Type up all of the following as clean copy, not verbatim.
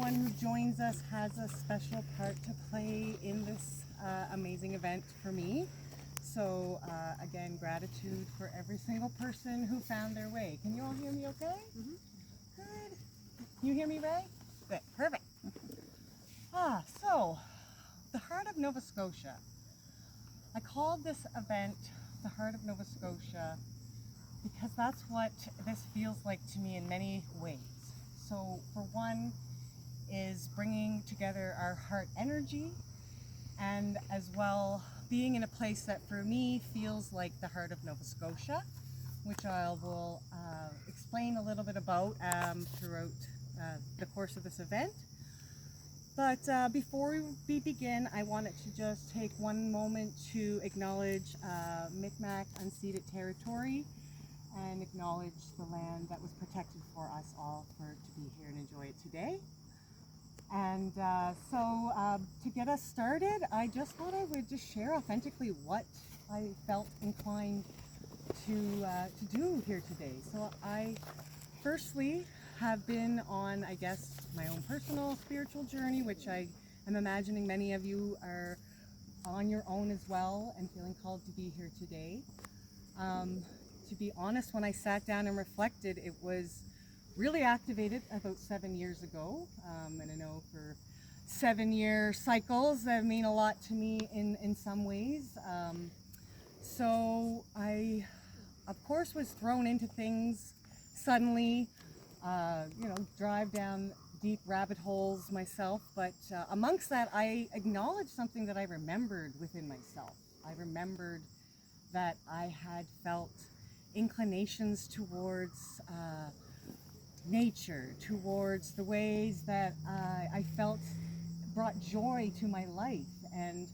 everyone who joins us has a special part to play in this amazing event for me. So again, gratitude for every single person who found their way. Can you all hear me okay? Mm-hmm. Good. Can you hear me, Ray? Good. Perfect. So the Heart of Nova Scotia. I called this event the Heart of Nova Scotia because that's what this feels like to me in many ways. So for one is bringing together our heart energy, and as well being in a place that for me feels like the heart of Nova Scotia, which I will explain a little bit about throughout the course of this event. But before we begin, I wanted to just take one moment to acknowledge Micmac unceded territory and acknowledge the land that was protected for us all to be here and enjoy it today. And so to get us started, I just thought I would just share authentically what I felt inclined to do here today. So I firstly have been on, I guess, my own personal spiritual journey, which I am imagining many of you are on your own as well and feeling called to be here today. To be honest, when I sat down and reflected, it was really activated about 7 years ago. And I know for 7-year cycles that mean a lot to me in some ways. So I, of course, was thrown into things suddenly, drive down deep rabbit holes myself. But amongst that, I acknowledged something that I remembered within myself. I remembered that I had felt inclinations towards nature, towards the ways that I felt brought joy to my life. And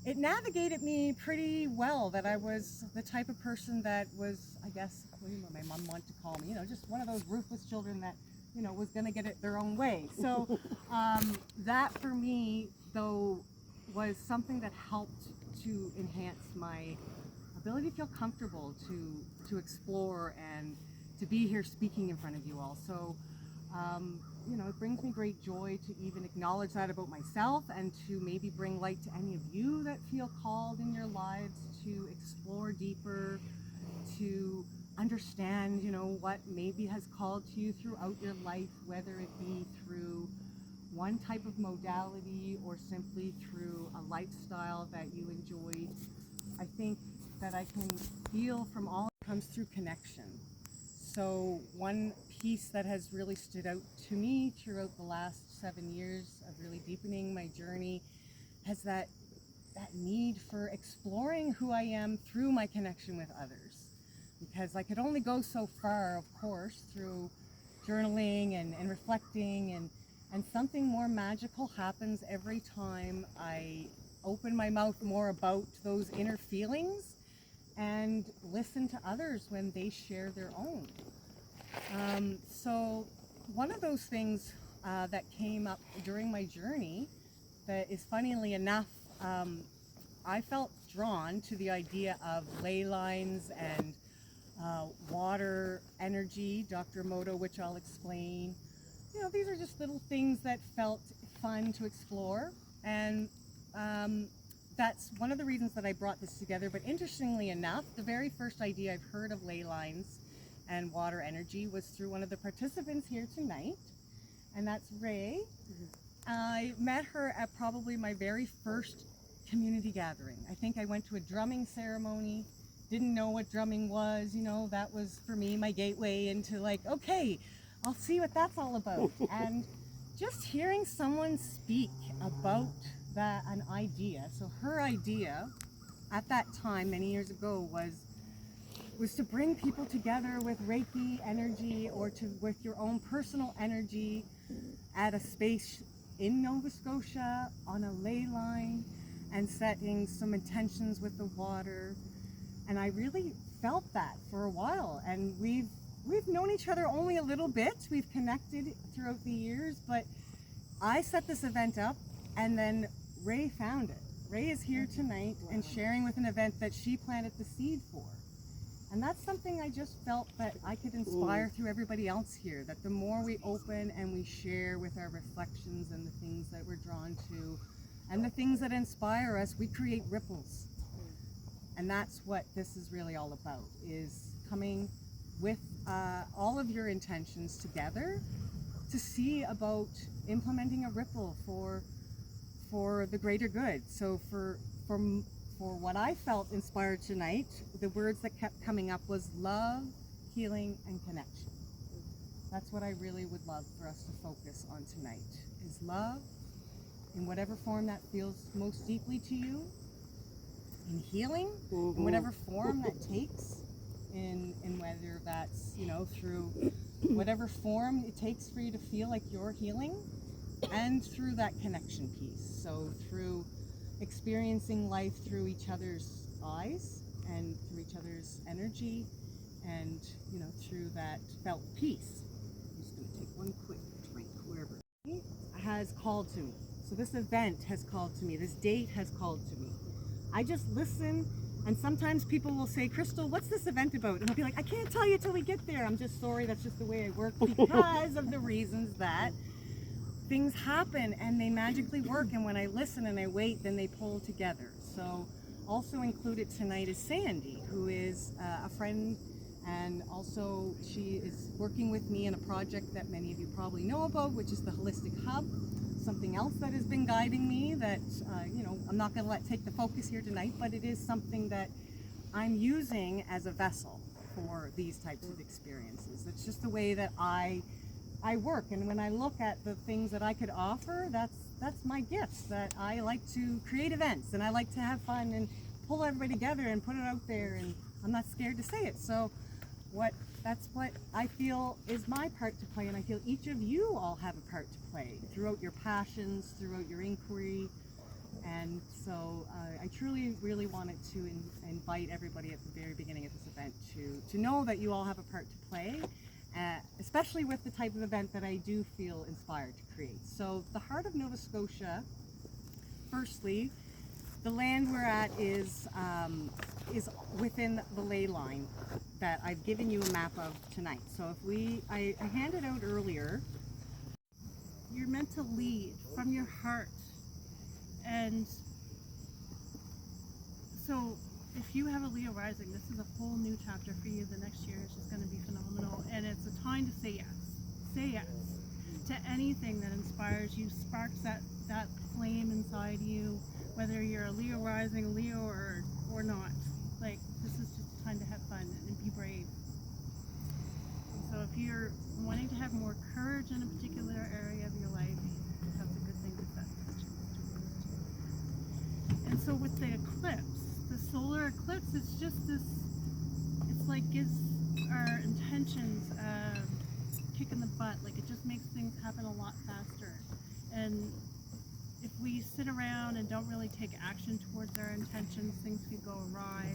it navigated me pretty well, that I was the type of person that was, I guess, what my mom wanted to call me, just one of those ruthless children that, was going to get it their own way. So that for me, though, was something that helped to enhance my ability to feel comfortable to explore and to be here speaking in front of you all. So, it brings me great joy to even acknowledge that about myself and to maybe bring light to any of you that feel called in your lives to explore deeper, to understand, what maybe has called to you throughout your life, whether it be through one type of modality or simply through a lifestyle that you enjoyed. I think that I can feel from all it comes through connection. So one piece that has really stood out to me throughout the last 7 years of really deepening my journey has that need for exploring who I am through my connection with others. Because I could only go so far, of course, through journaling and reflecting, and something more magical happens every time I open my mouth more about those inner feelings and listen to others when they share their own. So one of those things that came up during my journey that is, funnily enough, I felt drawn to the idea of ley lines and water energy, Dr. Moto, which I'll explain. These are just little things that felt fun to explore, and that's one of the reasons that I brought this together. But interestingly enough, the very first idea I've heard of ley lines and water energy was through one of the participants here tonight, and that's Ray. I met her at probably my very first community gathering. I think I went to a drumming ceremony, didn't know what drumming was, that was for me my gateway into okay, I'll see what that's all about. And just hearing someone speak about an idea. So her idea at that time, many years ago, was to bring people together with Reiki energy or with your own personal energy at a space in Nova Scotia on a ley line and setting some intentions with the water. And I really felt that for a while. And we've known each other only a little bit. We've connected throughout the years, but I set this event up and then Ray found it. Ray is here tonight and sharing with an event that she planted the seed for. And that's something I just felt that I could inspire through everybody else here, that the more we open and we share with our reflections and the things that we're drawn to and the things that inspire us, we create ripples. And that's what this is really all about, is coming with all of your intentions together to see about implementing a ripple for the greater good. So for what I felt inspired tonight, the words that kept coming up was love, healing, and connection. That's what I really would love for us to focus on tonight, is love in whatever form that feels most deeply to you, in healing, in whatever form that takes, in whether that's, you know, through whatever form it takes for you to feel like you're healing, and through that connection piece. So through experiencing life through each other's eyes and through each other's energy, and, you know, through that felt peace. I'm just going to take one quick drink, wherever it has called to me. So this event has called to me, this date has called to me. I just listen, and sometimes people will say, Crystal, what's this event about? And I'll be like, I can't tell you till we get there. I'm just sorry, that's just the way I work, because of the reasons that things happen and they magically work, and when I listen and I wait, then they pull together. So also included tonight is Sandy, who is a friend, and also she is working with me in a project that many of you probably know about, which is the Holistic Hub. Something else that has been guiding me that, you know, I'm not going to let take the focus here tonight, but it is something that I'm using as a vessel for these types of experiences. It's just the way that I work, and when I look at the things that I could offer, that's my gifts. That I like to create events, and I like to have fun and pull everybody together and put it out there, and I'm not scared to say it. So that's what I feel is my part to play, and I feel each of you all have a part to play throughout your passions, throughout your inquiry. And so I truly really wanted to invite everybody at the very beginning of this event to know that you all have a part to play, especially with the type of event that I do feel inspired to create. So the Heart of Nova Scotia, firstly, the land we're at is within the ley line that I've given you a map of tonight. So if I handed out earlier. You're meant to lead from your heart, and so if you have a Leo rising, this is a whole new chapter for you. The next year is just going to be phenomenal, and it's a time to say yes. Say yes to anything that inspires you, sparks that flame inside you, whether you're a Leo rising, Leo or not. Like, this is just a time to have fun and be brave. So if you're wanting to have more courage in a particular area of your life, that's a good thing to set this to. And so with the eclipse, the solar eclipse, it's just this, it's like gives our intentions a kick in the butt. Like, it just makes things happen a lot faster. And if we sit around and don't really take action towards our intentions, things could go awry.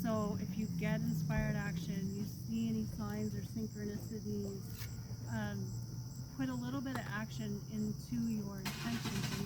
So if you get inspired action, you see any signs or synchronicities, put a little bit of action into your intentions